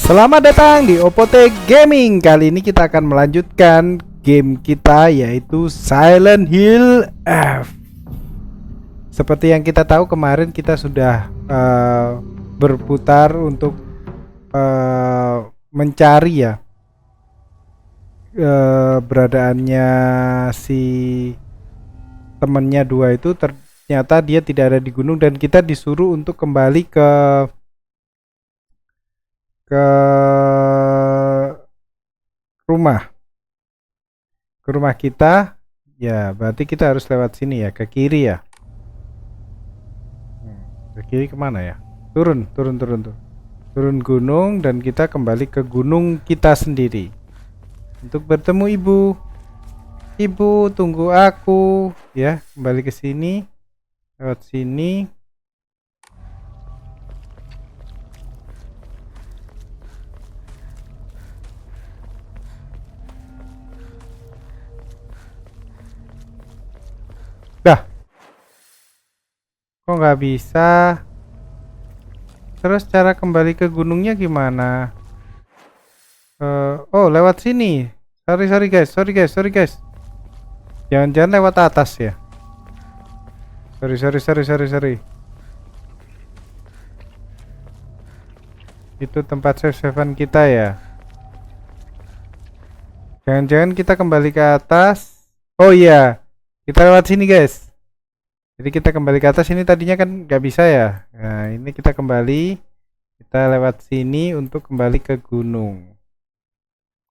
Selamat datang di Opote Gaming. Kali ini kita akan melanjutkan game kita, yaitu Silent Hill F. Seperti yang kita tahu, kemarin kita sudah berputar untuk mencari ya beradaannya si temennya dua itu. Ternyata dia tidak ada di gunung dan kita disuruh untuk kembali ke rumah kita ya. Berarti kita harus lewat sini ya, ke kiri ya. Ke kiri kemana ya? Turun gunung dan kita kembali ke gunung kita sendiri untuk bertemu ibu. Tunggu aku ya, kembali ke sini lewat sini. Dah, kok nggak bisa? Terus cara kembali ke gunungnya gimana? Oh, lewat sini. Sorry guys. Jangan lewat atas ya. Sorry. Itu tempat save-savean kita ya. Jangan-jangan kita kembali ke atas. Oh iya, kita lewat sini guys. Jadi kita kembali ke atas. Ini tadinya kan nggak bisa ya. Nah, ini kita kembali. Kita lewat sini untuk kembali ke gunung.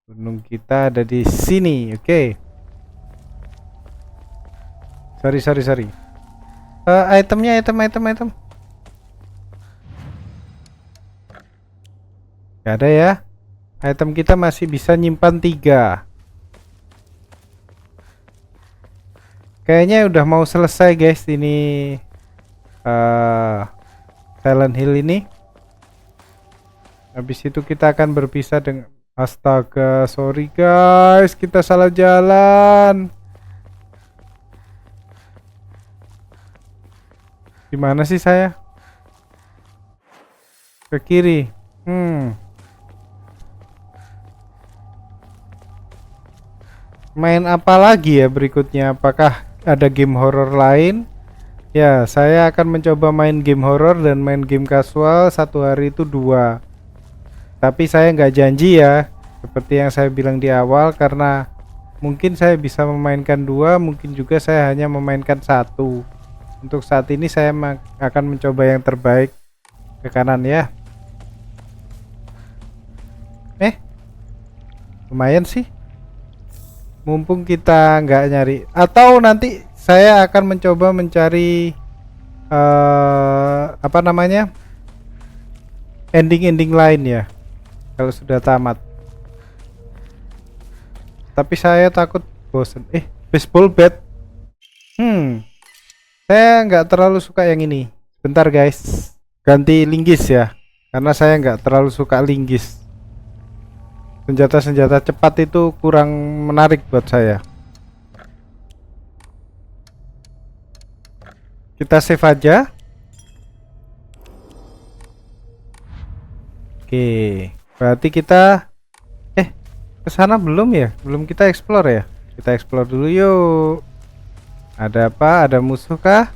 Gunung kita ada di sini. Oke. Sorry. Itemnya, item. Gak ada ya. Item kita masih bisa nyimpan 3. Kayaknya udah mau selesai guys ini Silent Hill ini. Habis itu kita akan berpisah dengan astaga, sorry guys, kita salah jalan. Gimana sih saya? Ke kiri. Main apa lagi ya berikutnya? Apakah ada game horror lain? Ya, saya akan mencoba main game horror dan main game casual. Satu hari itu 2. Tapi saya nggak janji ya, seperti yang saya bilang di awal, karena mungkin saya bisa memainkan 2, mungkin juga saya hanya memainkan 1. Untuk saat ini saya akan mencoba yang terbaik. Ke kanan ya. Lumayan sih. Mumpung kita nggak nyari, atau nanti saya akan mencoba mencari apa namanya, ending lain ya kalau sudah tamat. Tapi saya takut bosen. Baseball bat. Saya nggak terlalu suka yang ini. Bentar guys, ganti linggis ya, karena saya nggak terlalu suka linggis. Senjata cepat itu kurang menarik buat saya. Kita save aja. Oke, berarti kita kesana belum ya? Belum kita explore ya? Kita explore dulu yuk. Ada apa? Ada musuh kah?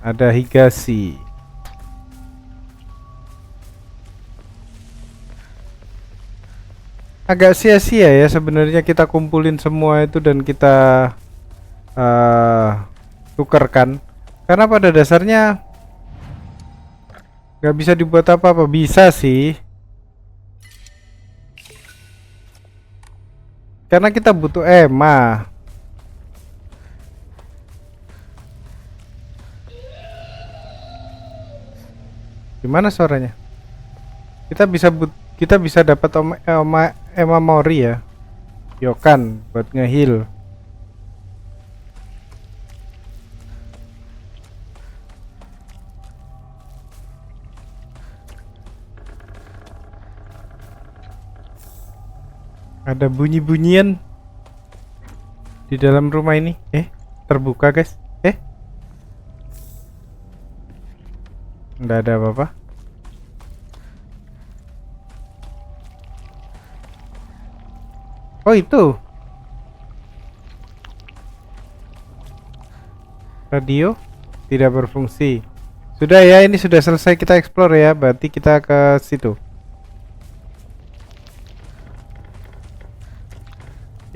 Ada Higashi. Agak sia-sia ya sebenarnya kita kumpulin semua itu dan kita tukerkan, karena pada dasarnya nggak bisa dibuat apa-apa. Bisa sih, karena kita butuh EMA. Gimana suaranya? Kita bisa dapat Emma Mori ya, Yokan buat ngeheal. Ada bunyi-bunyian di dalam rumah ini. Terbuka guys. Nggak ada apa-apa. Oh itu radio tidak berfungsi. Sudah ya, ini sudah selesai kita explore ya. Berarti kita ke situ.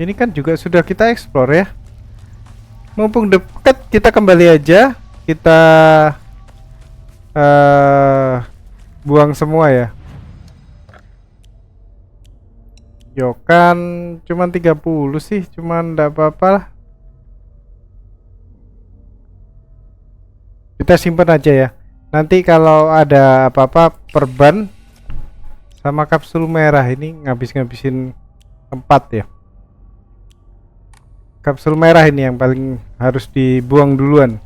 Ini kan juga sudah kita explore ya. Mumpung dekat, kita kembali aja. Kita buang semua ya. Yo kan cuman 30 sih, cuman enggak apa-apa lah. Kita simpan aja ya. Nanti kalau ada apa-apa perban sama kapsul merah ini ngabis-ngabisin tempat ya. Kapsul merah ini yang paling harus dibuang duluan.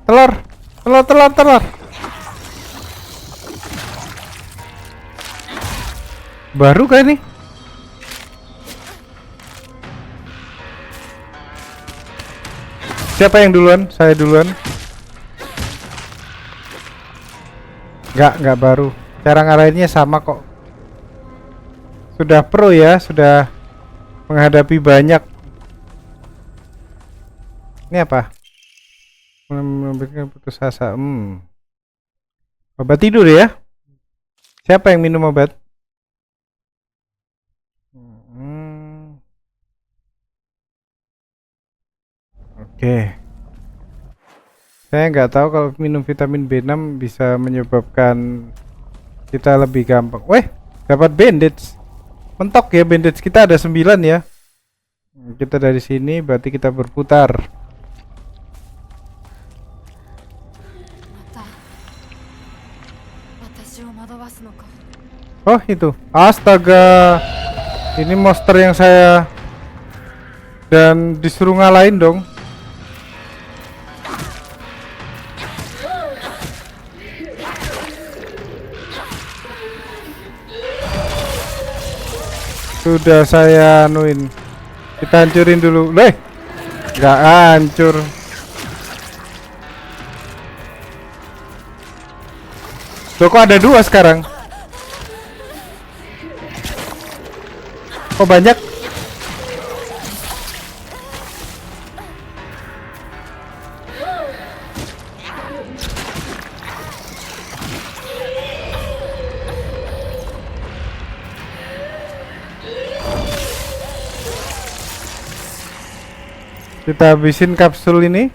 Telur. Telur. Baru kah ini? Siapa yang duluan? Saya duluan. Enggak baru. Cara ngarahinnya sama kok. Sudah pro ya, sudah menghadapi banyak. Ini apa? Memberikan putus asa. Obat tidur ya? Siapa yang minum obat? Oke. Saya nggak tahu kalau minum vitamin B6 bisa menyebabkan kita lebih gampang. Weh, dapat bandage. Mentok ya, bandage kita ada 9 ya. Kita dari sini berarti kita berputar. Oh itu, astaga, ini monster yang saya dan disuruh ngalahin dong. Sudah saya anuin, kita hancurin dulu. Nggak hancur. Loh, kok ada 2 sekarang? Oh banyak. Kita habisin kapsul ini.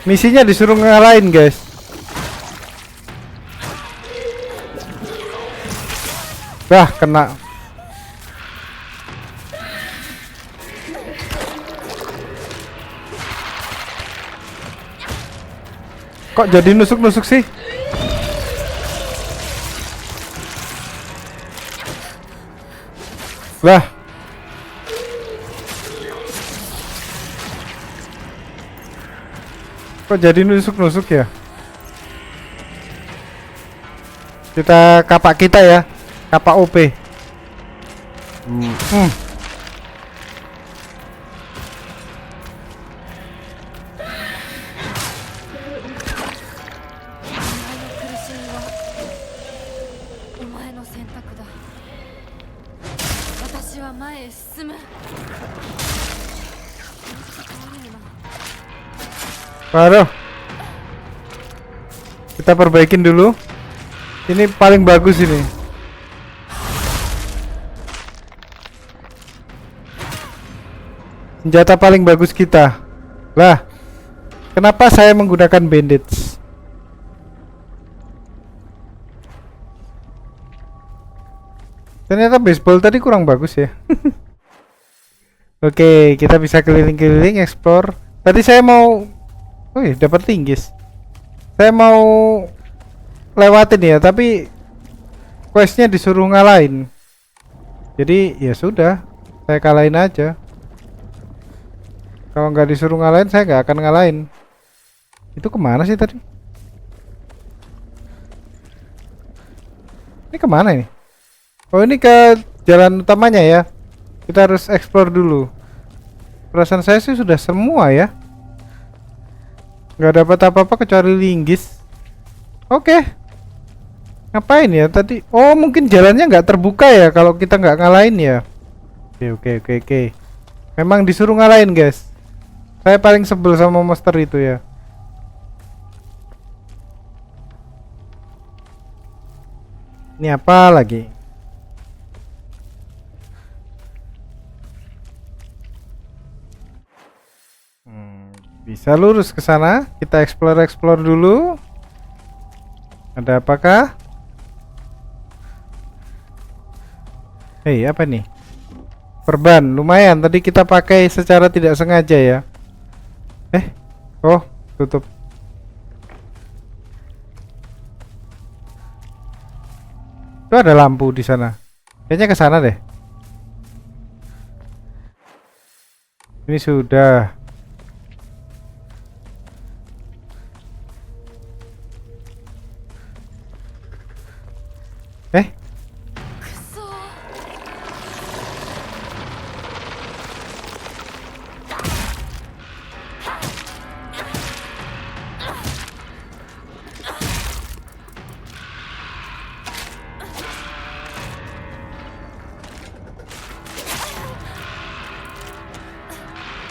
Misinya disuruh ngalahin guys. Kena. Kok jadi nusuk-nusuk sih? Kok jadi nusuk-nusuk ya? Kita kapak kita ya. Kapak OP. Waduh. Kita perbaikin dulu. Ini paling bagus ini. Senjata paling bagus kita. Lah, kenapa saya menggunakan bandage? Ternyata baseball tadi kurang bagus ya. Oke, kita bisa keliling-keliling, explore. Tadi saya mau, dapat linggis. Saya mau lewatin ya, tapi questnya disuruh ngalahin. Jadi ya sudah, saya kalahin aja. Kalau nggak disuruh ngalahin, saya nggak akan ngalahin. Itu kemana sih tadi? Ini kemana ini? Oh ini ke jalan utamanya ya. Kita harus explore dulu. Perasaan saya sih sudah semua ya. Nggak dapat apa-apa kecuali linggis. Oke. Ngapain ya tadi? Oh, mungkin jalannya nggak terbuka ya kalau kita nggak ngalahin ya. Oke. Memang disuruh ngalahin, guys. Saya paling sebel sama monster itu ya. Ini apa lagi? Bisa lurus ke sana. Kita explore dulu. Ada apakah? Hei, apa nih? Perban, lumayan. Tadi kita pakai secara tidak sengaja ya. Oh, tutup. Itu ada lampu di sana. Kayaknya ke sana deh. Ini sudah.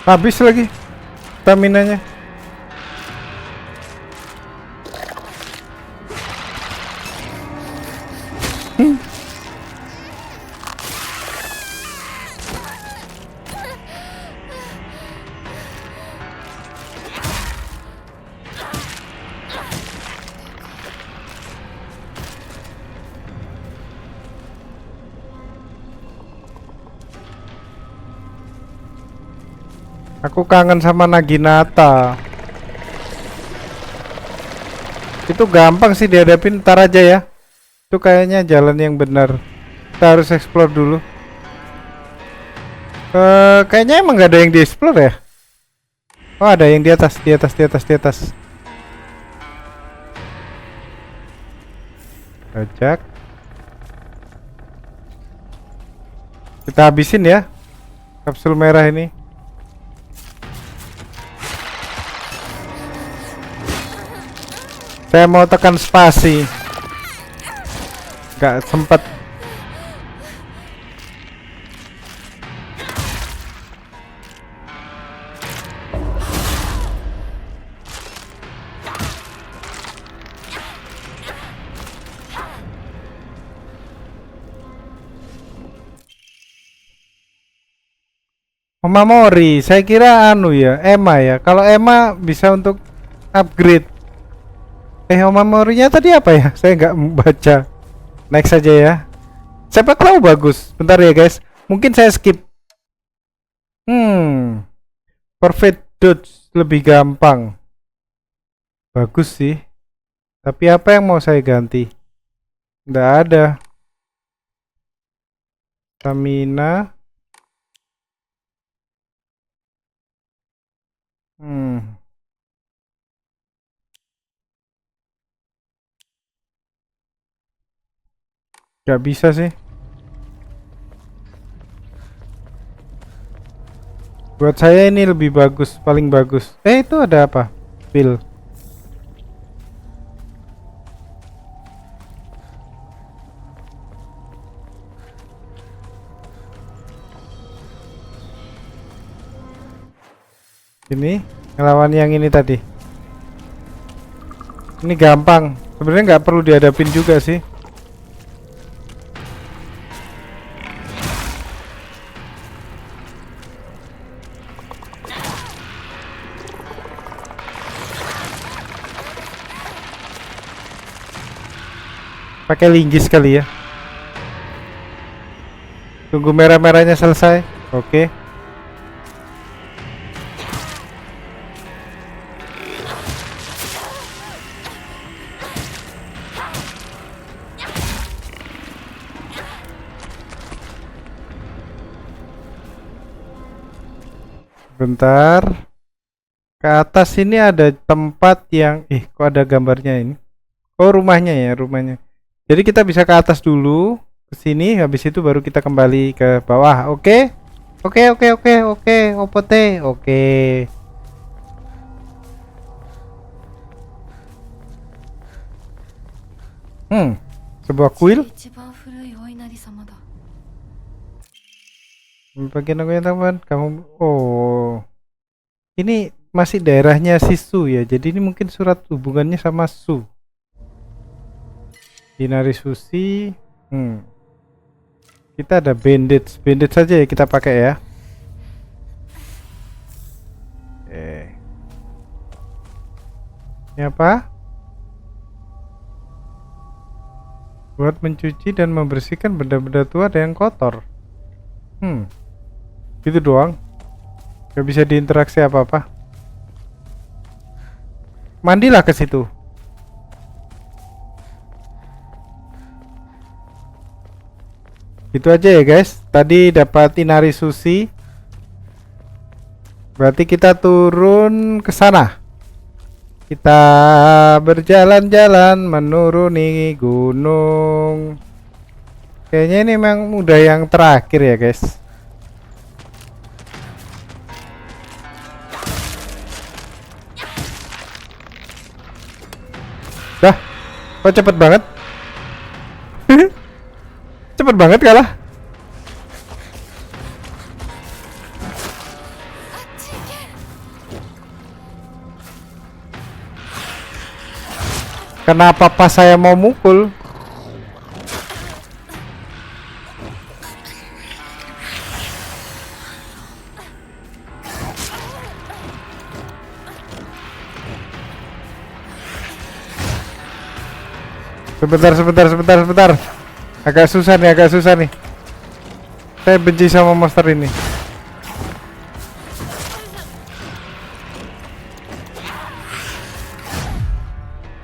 Habis lagi staminanya. Aku kangen sama Naginata. Itu gampang sih dihadapin, ntar aja ya. Itu kayaknya jalan yang benar. Kita harus explore dulu. Kayaknya emang gak ada yang di explore ya. Oh, ada yang di atas. Bajak. Kita habisin ya kapsul merah ini. Saya mau tekan spasi, nggak sempet. Omamori, saya kira anu ya, Emma ya. Kalau Emma bisa untuk upgrade. Omamorinya tadi apa ya? Saya nggak baca. Next saja ya. Siapa tahu bagus. Bentar ya guys. Mungkin saya skip. Perfect dodge lebih gampang. Bagus sih. Tapi apa yang mau saya ganti? Nggak ada. Stamina. Gak bisa sih. Buat saya ini lebih bagus, paling bagus. Itu ada apa? Pil. Ini ngelawan yang ini tadi. Ini gampang. Sebenarnya nggak perlu dihadapin juga sih. Pakai linggis kali ya. Tunggu merah-merahnya selesai. Oke. Bentar. Ke atas ini ada tempat yang kok ada gambarnya ini. Oh, rumahnya ya, rumahnya. Jadi kita bisa ke atas dulu, ke sini, habis itu baru kita kembali ke bawah. Oke. Oke, oke, oke, oke, opote, oke. Sebuah kuil. 一番古いお稲荷様だ。 Bagian aku yang teman, kamu. Oh, ini masih daerahnya si Su ya. Jadi ini mungkin surat hubungannya sama Su. Inari Sushi. Kita ada bandage. Bandage saja ya kita pakai ya. Ini apa? Buat mencuci dan membersihkan benda-benda tua dan yang kotor. Itu doang. Gak bisa diinteraksi apa-apa. Mandilah ke situ. Itu aja ya guys. Tadi dapat Inari Sushi. Berarti kita turun ke sana. Kita berjalan-jalan menuruni gunung. Kayaknya ini memang udah yang terakhir ya guys. Dah, kok cepet banget? Cepet banget kalah. Kenapa pas saya mau mukul? Sebentar. Agak susah nih. Saya benci sama monster ini.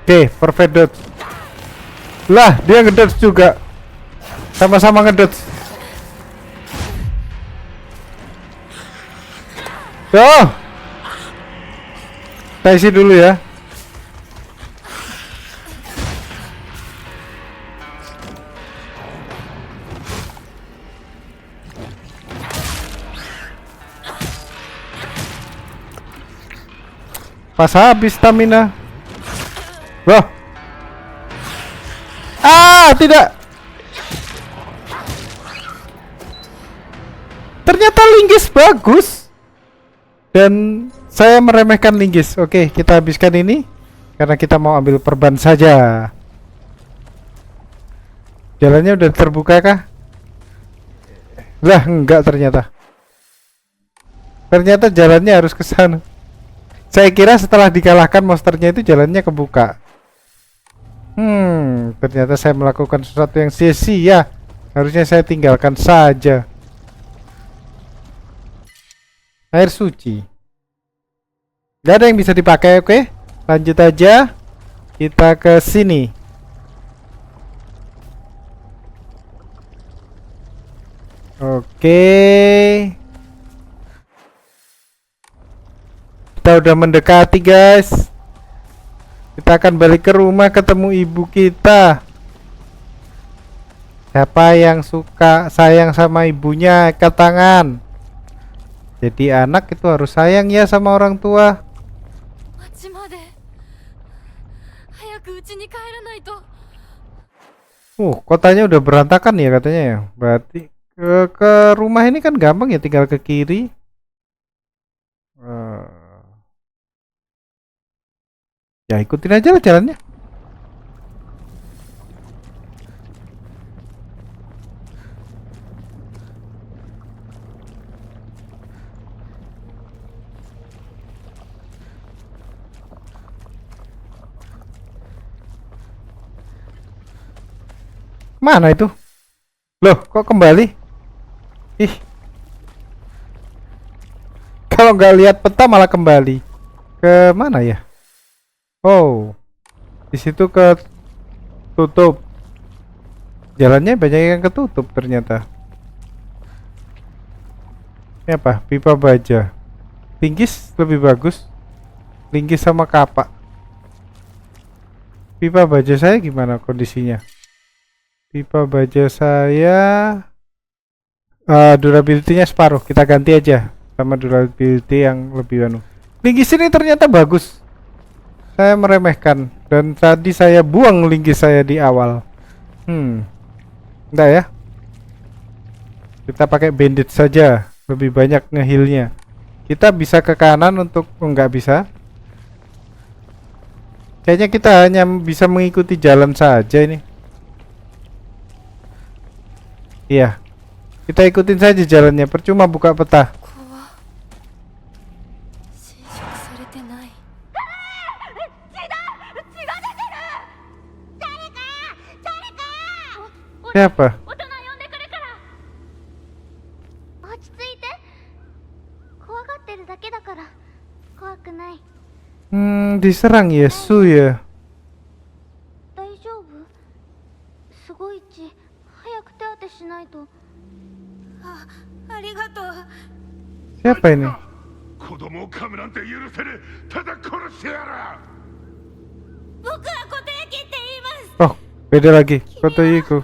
Oke, perfect dodge. Lah, dia ngedodge juga. Sama-sama ngedodge. Oh. Kita isi dulu ya. Pas habis stamina. Wah. Tidak. Ternyata linggis bagus. Dan saya meremehkan linggis. Oke, kita habiskan ini karena kita mau ambil perban saja. Jalannya udah terbuka kah? Lah, enggak ternyata. Ternyata jalannya harus ke sana. Saya kira setelah dikalahkan monsternya itu jalannya kebuka. Ternyata saya melakukan sesuatu yang sia-sia. Harusnya saya tinggalkan saja. Air suci. Gak ada yang bisa dipakai, oke? Lanjut aja. Kita ke sini. Oke. Kita udah mendekati guys. Kita akan balik ke rumah ketemu ibu kita. Siapa yang suka sayang sama ibunya angkat tangan. Jadi anak itu harus sayang ya sama orang tua. Kotanya udah berantakan ya katanya ya. Berarti ke rumah ini kan gampang ya, tinggal ke kiri. Ya ikutin aja lah jalannya. Mana itu? Loh, kok kembali? Ih. Kalau nggak lihat peta malah kembali. Ke mana ya? Oh. Di situ ke tutup. Jalannya banyak yang ketutup ternyata. Ini apa? Pipa baja. Linggis lebih bagus. Linggis sama kapak. Pipa baja saya gimana kondisinya? Pipa baja saya Durability-nya separuh. Kita ganti aja sama durability yang lebih anu. Linggis ini ternyata bagus. Saya meremehkan dan tadi saya buang linggis saya di awal. Enggak ya. Kita pakai bandit saja, lebih banyak ngehealnya. Kita bisa ke kanan untuk nggak bisa. Kayaknya kita hanya bisa mengikuti jalan saja ini. Iya. Kita ikutin saja jalannya, percuma buka peta. ここは侵食されてない。 Siapa? 大人呼んでくるから落ち着いて怖がってるだけだから怖くない Diserang Yesu ya. 大丈夫すごい血早く手当てしないとありがとう Siapa ini? 子供を噛むなんて許せねえ。ただ殺してやる。僕は琴雪って言います Oh, beda lagi. Kotoyiku.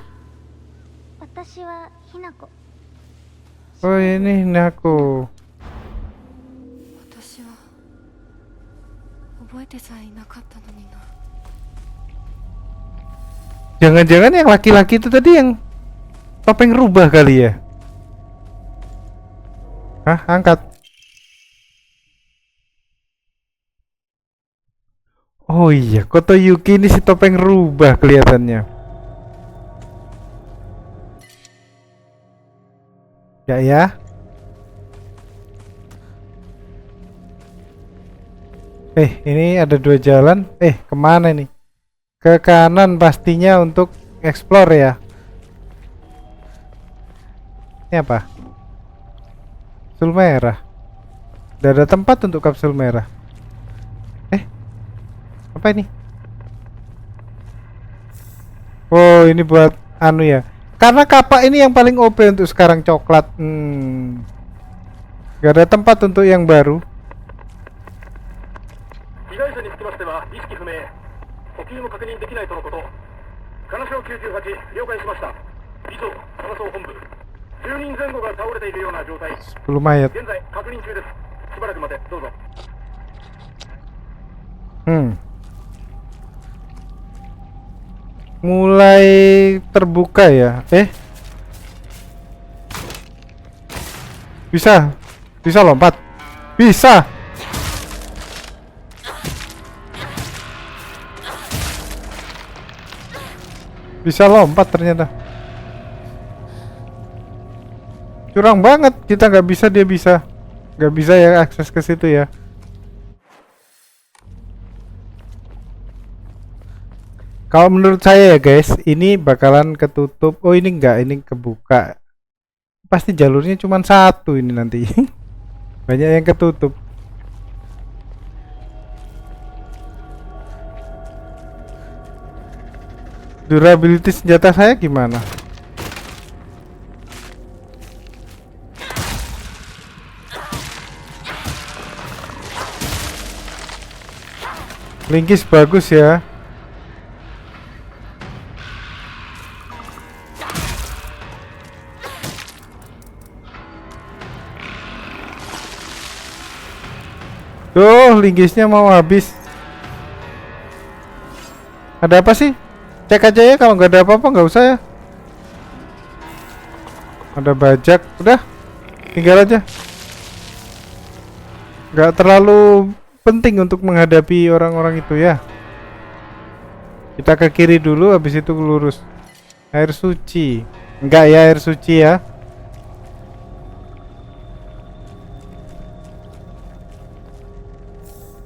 私はひなこ Oh, ini aku. 私は覚えてさえいなかったのにな。 Jangan-jangan yang laki-laki itu tadi yang topeng rubah kali ya? Hah, angkat. Oh iya, Kotoyuki ini si topeng rubah kelihatannya. Ya. Ini ada dua jalan. Kemana nih? Ke kanan pastinya untuk explore ya. Ini apa? Kapsul merah. Udah ada tempat untuk kapsul merah. Apa ini? Oh, ini buat anu ya. Karena kapak ini yang paling OP untuk sekarang coklat. Gak ada tempat untuk yang baru. 被害者につきましては意識不明、呼吸も確認できないとのこと。金賞98了解しました。以上、金賞本部。10人前後が倒れているような状態。 10 mayat. 現在確認中です。しばらく待て、どうぞ。 Mulai terbuka ya. Bisa lompat. Bisa. Bisa lompat ternyata. Curang banget, kita nggak bisa, dia bisa. Nggak bisa ya akses ke situ ya. Kalau menurut saya ya guys, ini bakalan ketutup. Oh, ini enggak, ini kebuka. Pasti jalurnya cuma satu ini nanti. Banyak yang ketutup. Durability senjata saya gimana? Linggis bagus ya. Tuh, linggisnya mau habis. Ada apa sih? Cek aja ya, kalau nggak ada apa-apa nggak usah ya. Ada bajak, udah tinggal aja. Nggak terlalu penting untuk menghadapi orang-orang itu ya. Kita ke kiri dulu, habis itu lurus. Air suci. Enggak ya, air suci ya.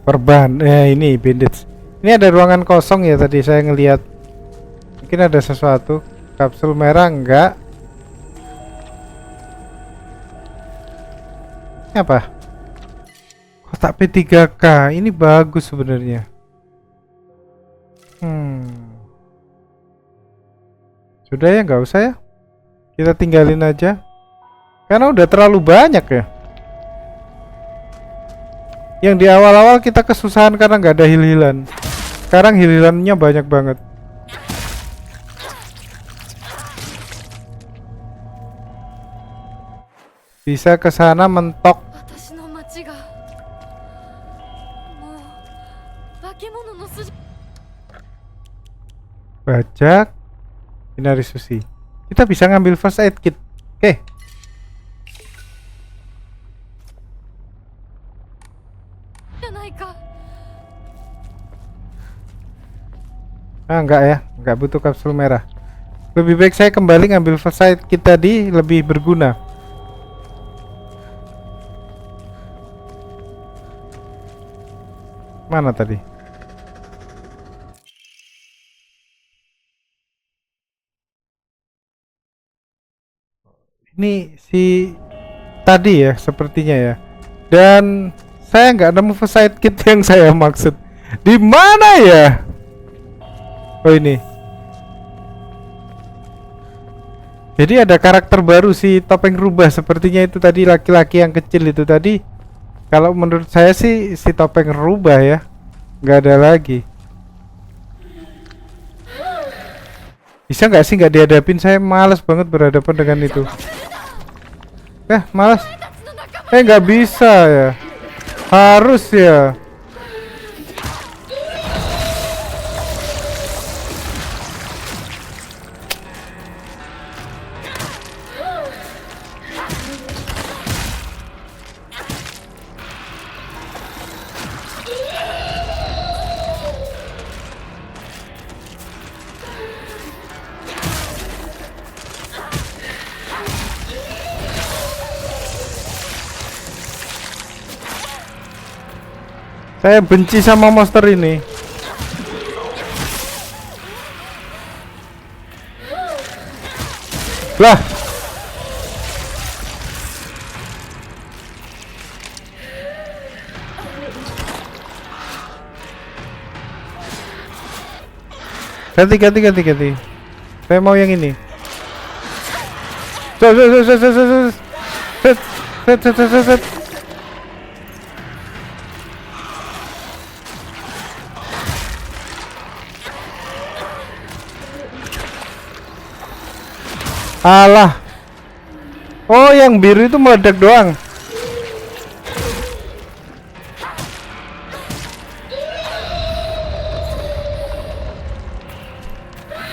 Perban, ini bandage. Ini ada ruangan kosong ya, tadi saya ngelihat. Mungkin ada sesuatu. Kapsul merah enggak. Ini apa? Kotak P3K. Ini bagus sebenarnya. Sudah ya, nggak usah ya. Kita tinggalin aja. Karena udah terlalu banyak ya. Yang di awal-awal kita kesusahan karena nggak ada heal-healan. Sekarang heal-healannya banyak banget. Bisa ke sana mentok. 私の町がもう化け物の筋 Bajak. Inari Sushi. Kita bisa ngambil first aid kit. Oke. Enggak ya, enggak butuh kapsul merah. Lebih baik saya kembali ngambil first aid kit tadi, lebih berguna. Mana tadi? Ini si tadi ya, sepertinya ya. Dan saya nggak nemu first aid kit yang saya maksud. Di mana ya? Oh ini. Jadi ada karakter baru si topeng rubah, sepertinya itu tadi laki-laki yang kecil itu tadi. Kalau menurut saya sih si topeng rubah ya. Nggak ada lagi. Bisa nggak sih nggak dihadapin? Saya males banget berhadapan dengan itu. Malas. Nggak bisa ya. Harus ya. Saya benci sama monster ini. Lah. Ganti. Saya mau yang ini. Set. Alah. Oh, yang biru itu meledak doang.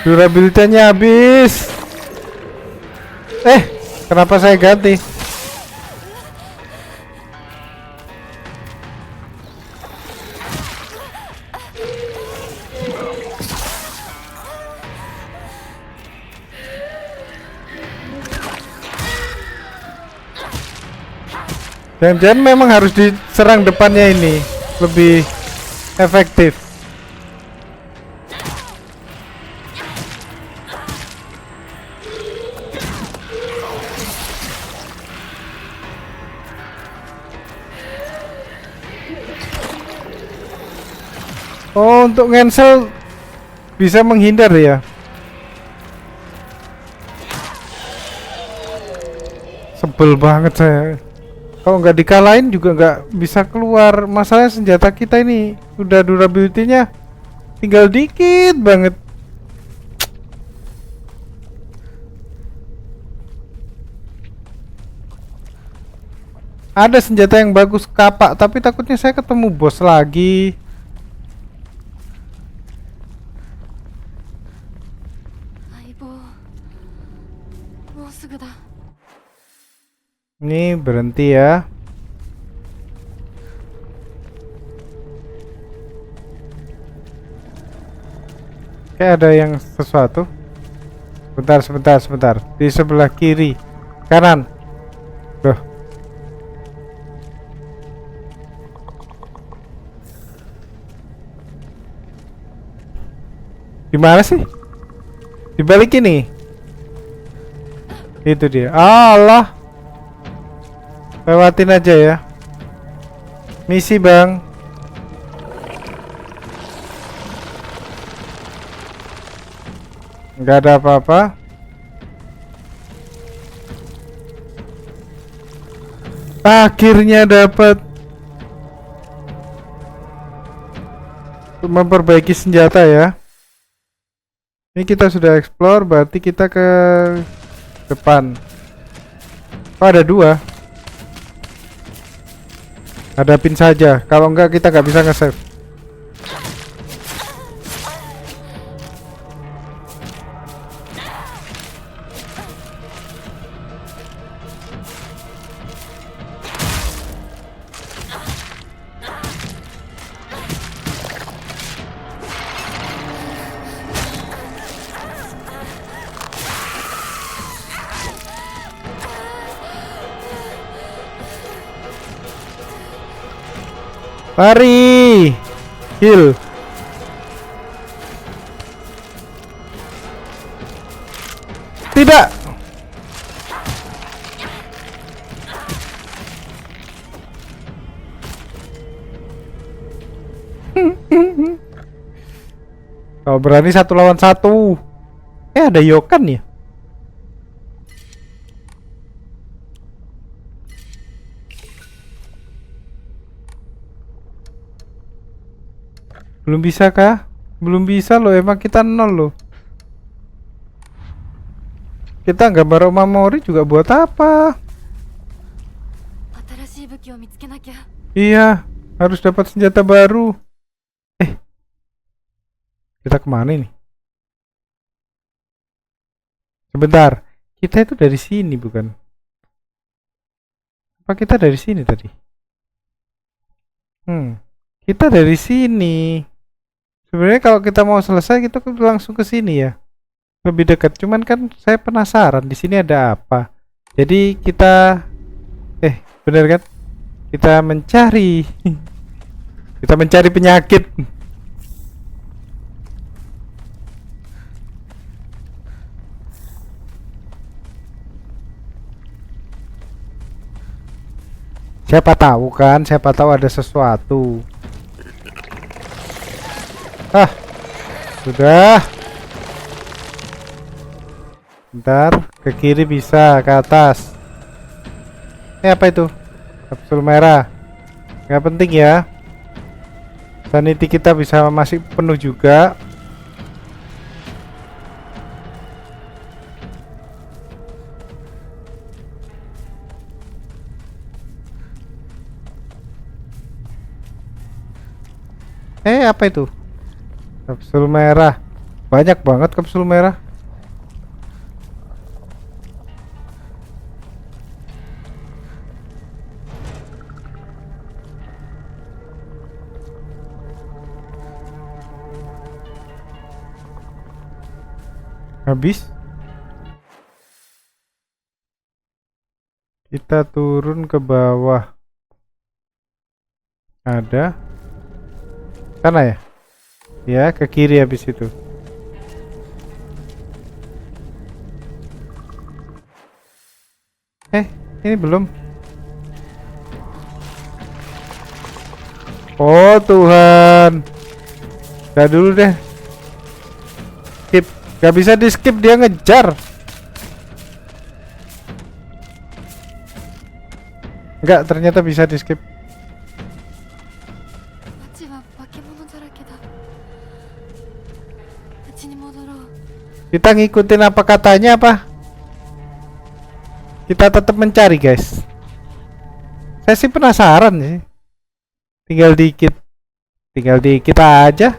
Durabilitasnya habis. Kenapa saya ganti? Jangan-jangan memang harus diserang depannya ini lebih efektif. Oh, untuk cancel bisa menghindar ya. Sebel banget saya. Kalau nggak dikalahin juga nggak bisa keluar. Masalahnya senjata kita ini udah durability-nya tinggal dikit banget. Ada senjata yang bagus kapak, tapi takutnya saya ketemu bos lagi. Ini berhenti ya. Kayak ada yang sesuatu. Sebentar. Di sebelah kiri, kanan. Loh. Gimana sih? Dibalik ini. Itu dia. Allah. Lewatin aja ya. Misi bang. Nggak ada apa-apa. Akhirnya dapat. Memperbaiki senjata ya. Ini kita sudah explore, berarti kita ke depan. Oh, ada dua. Hadapin saja. Kalau enggak kita nggak bisa nge-save. Lari, heal. Tidak. Kalau berani 1 lawan 1. Ada Yokan ya? Belum bisa kah? Belum bisa loh, emang kita 0 loh. Kita gambar Omamori juga buat apa? 新しい武器を見つけなきゃ。 Iya, harus dapat senjata baru. Kita kemana ini? Sebentar, kita itu dari sini bukan? Apa kita dari sini tadi? Kita dari sini. Sebenarnya kalau kita mau selesai kita langsung ke sini ya. Lebih dekat. Cuman kan saya penasaran di sini ada apa. Jadi kita benar kan? Kita mencari kita mencari penyakit. Siapa tahu kan, siapa tahu ada sesuatu. Sudah. Bentar, ke kiri bisa, ke atas. Apa itu? Kapsul merah. Nggak penting ya. Sanity kita bisa masih penuh juga. Apa itu? Kapsul merah. Banyak banget kapsul merah. Habis. Kita turun ke bawah. Ada. Sana ya? Ya, ke kiri habis itu. Ini belum. Oh Tuhan. Udah dulu deh. Skip. Gak bisa di skip, dia ngejar. Enggak, ternyata bisa di skip. Kita ngikutin apa katanya apa? Kita tetap mencari guys. Saya sih penasaran sih. Tinggal dikit aja.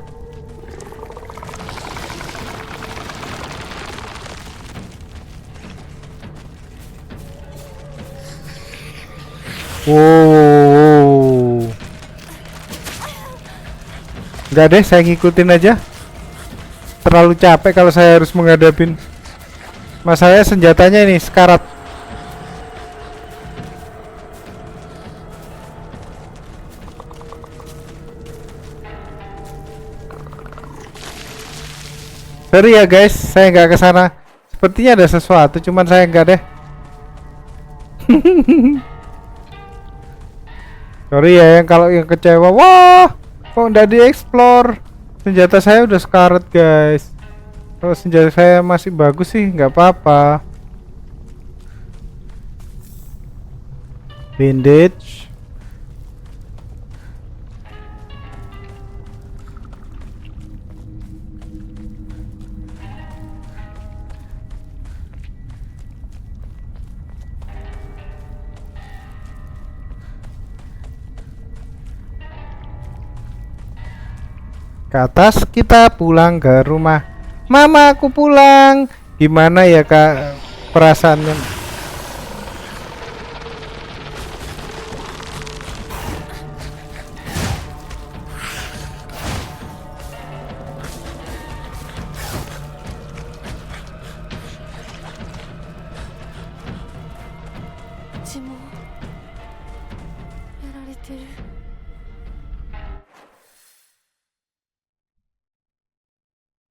Wow. Enggak deh, saya ngikutin aja. Terlalu capek kalau saya harus menghadapin. Masalahnya senjatanya ini sekarat. Sorry ya guys, saya nggak kesana. Sepertinya ada sesuatu, cuman saya nggak deh. Sorry ya yang kalau yang kecewa. Wah, kok nggak dieksplor? Senjata saya udah sekarat guys. Kalau senjata saya masih bagus sih nggak apa-apa. Bandage. ke atas, kita pulang ke rumah. Mama, aku pulang. Gimana ya kak perasaannya?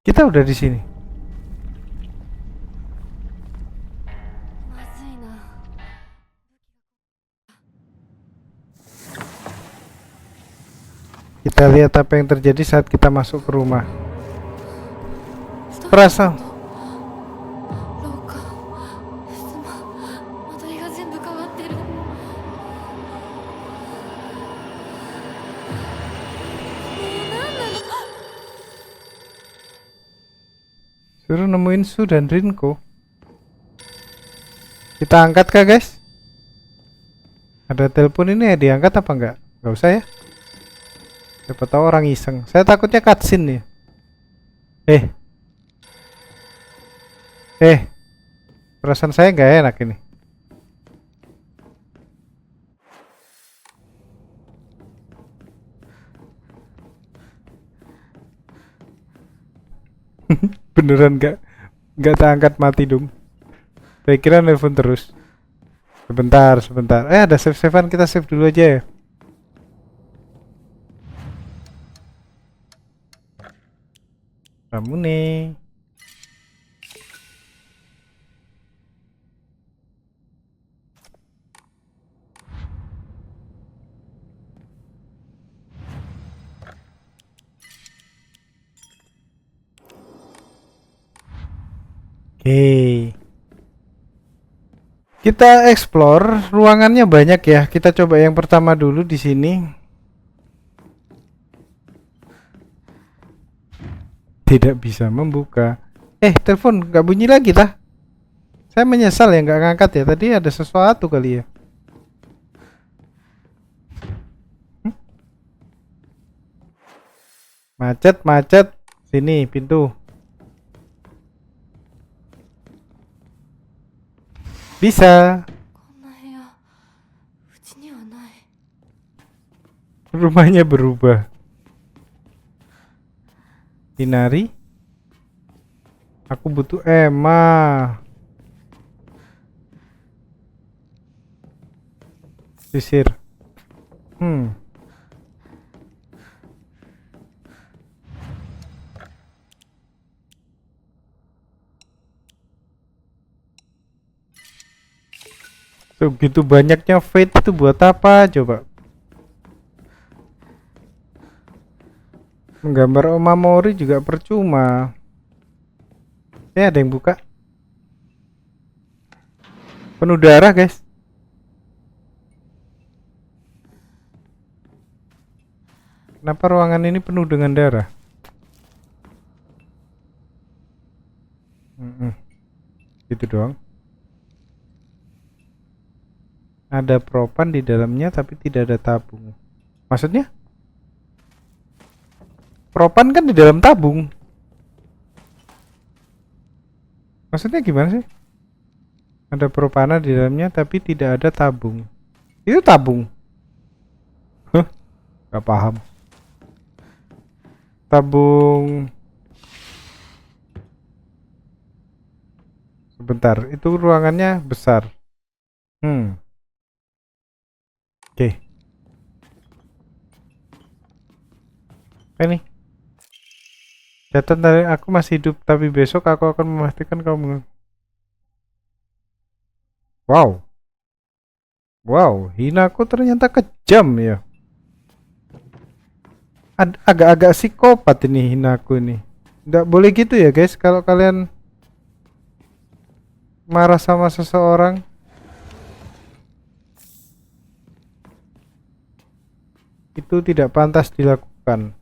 Kita udah di sini. Kita lihat apa yang terjadi saat kita masuk ke rumah. Perasaan 廊下間取りが全部変わってる。 suruh nemuin Su dan Rinko. Kita angkat kah guys? Ada telepon ini ya, diangkat apa enggak? Enggak usah ya. Siapa tahu orang iseng. Saya takutnya cutscene nih. Perasaan saya nggak enak ini. Beneran nggak tak angkat, mati dong. Saya kira nelfon terus. Sebentar. Ada save-savean, kita save dulu aja ya. Kamu nih. Oke. Kita explore, ruangannya banyak ya. Kita coba yang pertama dulu di sini. Tidak bisa membuka. Telepon nggak bunyi lagi tah? Saya menyesal ya nggak ngangkat ya. Tadi ada sesuatu kali ya. Macet. Sini pintu. Bisa. こんな部屋うちにはない。 Rumahnya berubah. Hinari. Aku butuh Emma. Sisir. Begitu banyaknya fate itu buat apa coba? Menggambar Omamori juga percuma. Ada yang buka. Penuh darah guys. Kenapa ruangan ini penuh dengan darah? Gitu doang. Ada propan di dalamnya tapi tidak ada tabung. Maksudnya? Propan kan di dalam tabung. Maksudnya gimana sih? Ada propana di dalamnya tapi tidak ada tabung. Itu tabung. Gak paham. Tabung. Sebentar, itu ruangannya besar. Oke. Ini. Catat dari aku masih hidup, tapi besok aku akan memastikan kamu. Wow, Hinako ternyata kejam ya. Agak-agak psikopat ini Hinako ini. Nggak boleh gitu ya guys, kalau kalian marah sama seseorang. Itu tidak pantas dilakukan.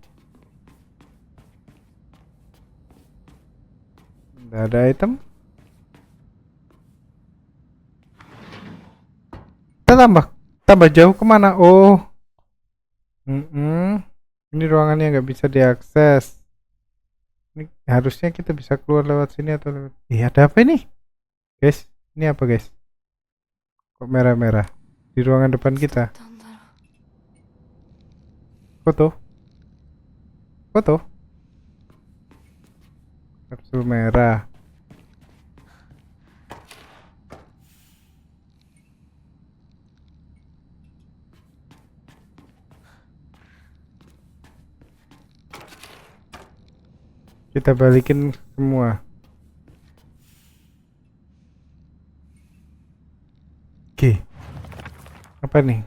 Nggak ada item. Kita tambah jauh kemana? Oh. Ini ruangannya nggak bisa diakses. Ini harusnya kita bisa keluar lewat sini atau lewat. Ada apa ini? Guys, ini apa guys? Kok merah-merah di ruangan depan kita? なんだろ Foto. Foto. Kapsul merah. Kita balikin semua. Oke. Apa nih?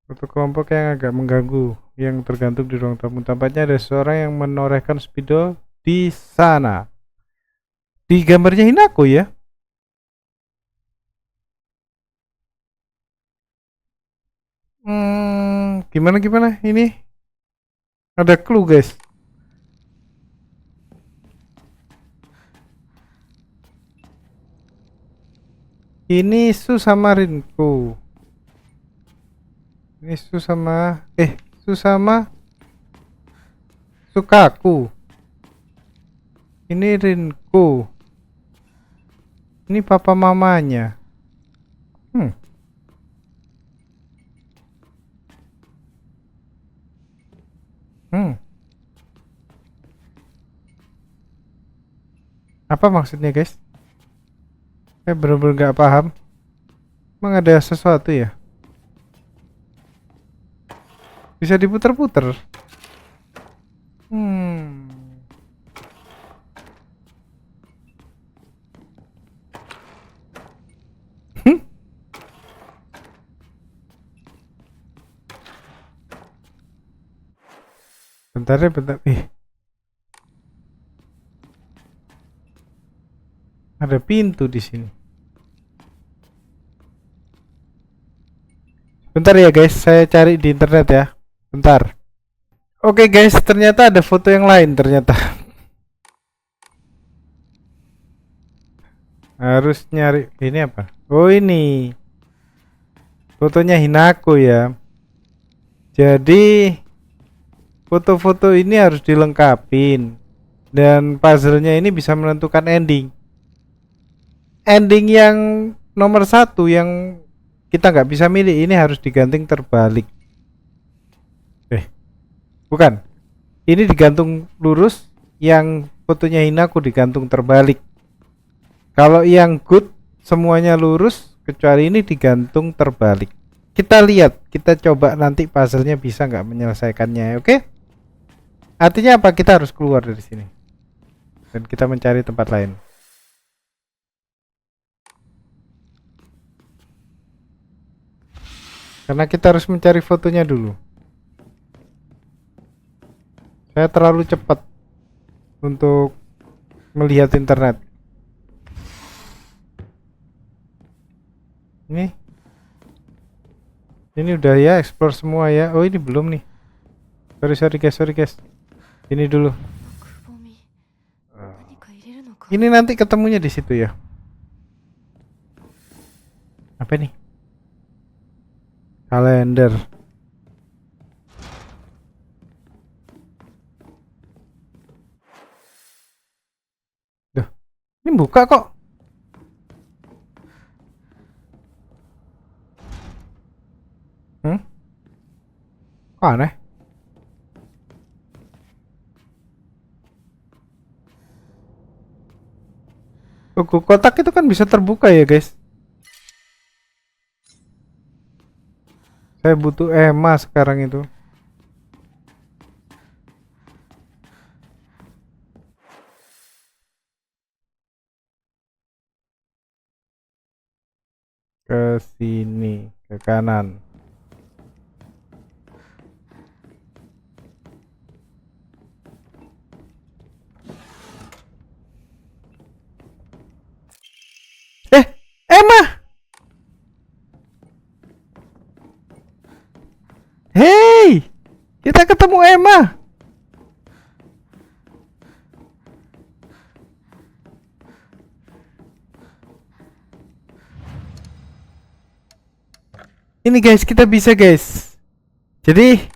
Foto kelompok yang agak mengganggu yang tergantung di ruang tamu. Tampaknya ada seseorang yang menorehkan spidol di sana. Di gambarnya Hinako ya. Gimana ini? Ada clue guys. Ini Su sama Rinko. Ini Su sama Sukaku. Ini Rinko. Ini papa mamanya. Apa maksudnya guys? Saya bener-bener gak paham. Emang ada sesuatu ya? Bisa diputer-puter. Bentar ya, bentar. Ada pintu di sini. Bentar ya guys, saya cari di internet ya. Bentar. Oke guys, ternyata ada foto yang lain ternyata. Harus nyari ini apa? Oh ini. Fotonya Hinako ya. Jadi foto-foto ini harus dilengkapin. Dan puzzle-nya ini bisa menentukan ending. Ending yang nomor 1 yang kita nggak bisa milih ini harus digantung terbalik. Bukan. Ini digantung lurus, yang fotonya Hinako digantung terbalik. Kalau yang good semuanya lurus, kecuali ini digantung terbalik. Kita lihat, kita coba nanti puzzle-nya bisa nggak menyelesaikannya, oke? Artinya apa? Kita harus keluar dari sini. Dan kita mencari tempat lain. Karena kita harus mencari fotonya dulu. Saya terlalu cepat untuk melihat internet. Ini udah ya, explore semua ya. Oh ini belum nih. Sorry guys. Ini dulu. くぼみ何か入れるのか Ini nanti ketemunya di situ ya. Apa nih? Kalender. Duh, ini buka kok. Kok aneh? Buku kotak itu kan bisa terbuka ya guys. Saya butuh emas sekarang itu. Ke sini, ke kanan. Emma. Hey, kita ketemu Emma. Ini guys, kita bisa guys. Jadi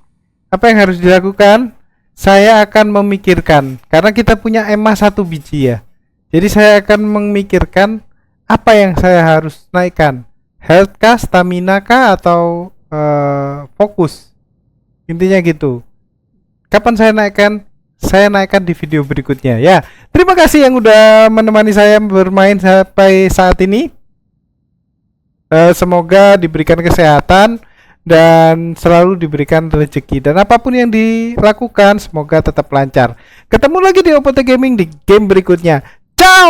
apa yang harus dilakukan? Saya akan memikirkan, karena kita punya EMA 1 biji ya. Jadi saya akan memikirkan apa yang saya harus naikkan. Health kah, stamina kah, atau fokus. Intinya gitu. Kapan saya naikkan? Saya naikkan di video berikutnya ya. Terima kasih yang udah menemani saya bermain sampai saat ini. Semoga diberikan kesehatan dan selalu diberikan rezeki, dan apapun yang dilakukan semoga tetap lancar. Ketemu lagi di Opote Gaming di game berikutnya. Ciao.